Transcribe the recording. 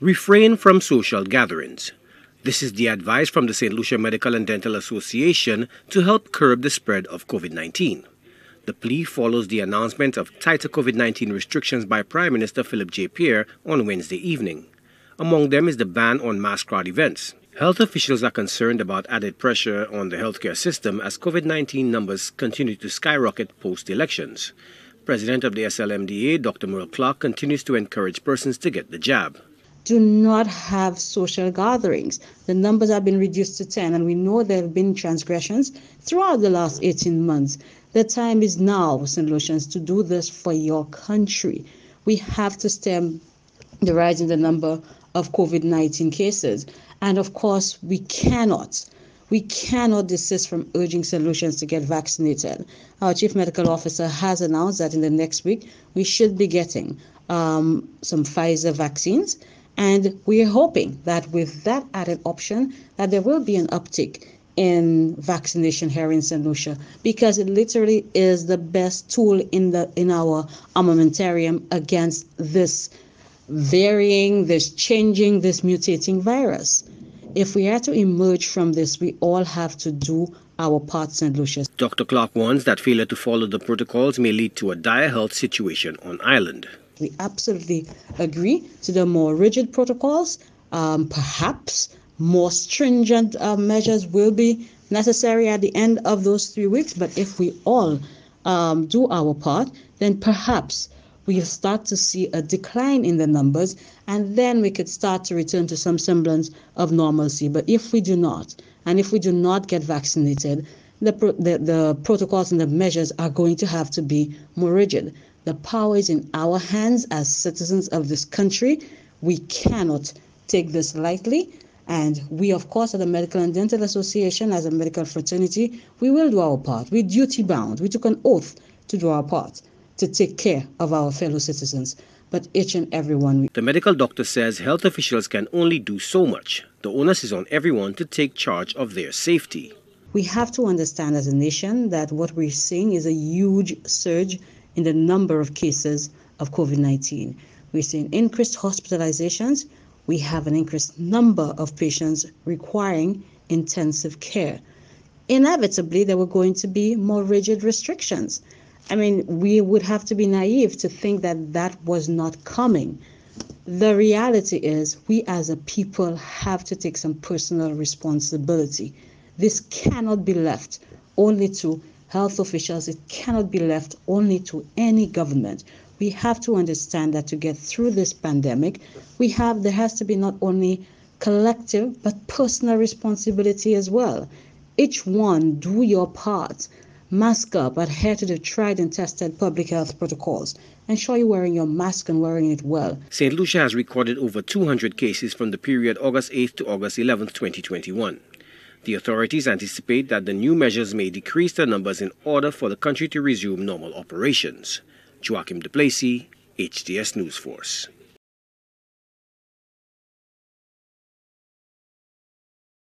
Refrain from social gatherings. This is the advice from the St. Lucia Medical and Dental Association to help curb the spread of COVID-19. The plea follows the announcement of tighter COVID-19 restrictions by Prime Minister Philip J. Pierre on Wednesday evening. Among them is the ban on mass crowd events. Health officials are concerned about added pressure on the healthcare system as COVID-19 numbers continue to skyrocket post-elections. President of the Slmda, Dr. Merle Clark, continues to encourage persons to get the jab. Do not have social gatherings. The numbers have been reduced to 10, and we know there have been transgressions throughout the last 18 months. The time is now, St. Lucians, to do this for your country. We have to stem the rise in the number of COVID-19 cases. And of course, we cannot desist from urging St. Lucians to get vaccinated. Our Chief Medical Officer has announced that in the next week, we should be getting some Pfizer vaccines. And we are hoping that with that added option, that there will be an uptick in vaccination here in St. Lucia, because it literally is the best tool in our armamentarium against this varying, this changing, this mutating virus. If we are to emerge from this, we all have to do our part, St. Lucia. Dr. Clark warns that failure to follow the protocols may lead to a dire health situation on island. We absolutely agree to the more rigid protocols. Perhaps more stringent measures will be necessary at the end of those 3 weeks. But if we all do our part, then perhaps we'll start to see a decline in the numbers, and then we could start to return to some semblance of normalcy. But if we do not, and if we do not get vaccinated, the protocols and the measures are going to have to be more rigid. The power is in our hands as citizens of this country. We cannot take this lightly. And we, of course, at the Medical and Dental Association, as a medical fraternity, we will do our part. We're duty bound. We took an oath to do our part, to take care of our fellow citizens. But each and every one. The medical doctor says health officials can only do so much. The onus is on everyone to take charge of their safety. We have to understand as a nation that what we're seeing is a huge surge in the number of cases of COVID-19. We're seeing increased hospitalizations. We have an increased number of patients requiring intensive care. Inevitably, there were going to be more rigid restrictions. I mean, we would have to be naive to think that that was not coming. The reality is we as a people have to take some personal responsibility. This cannot be left only to health officials. It cannot be left only to any government. We have to understand that to get through this pandemic, there has to be not only collective but personal responsibility as well. Each one do your part. Mask up, adhere to the tried and tested public health protocols. Ensure you're wearing your mask and wearing it well. St. Lucia has recorded over 200 cases from the period August 8th to August 11th, 2021. The authorities anticipate that the new measures may decrease the numbers in order for the country to resume normal operations. Joachim Duplessis, HDS News Force.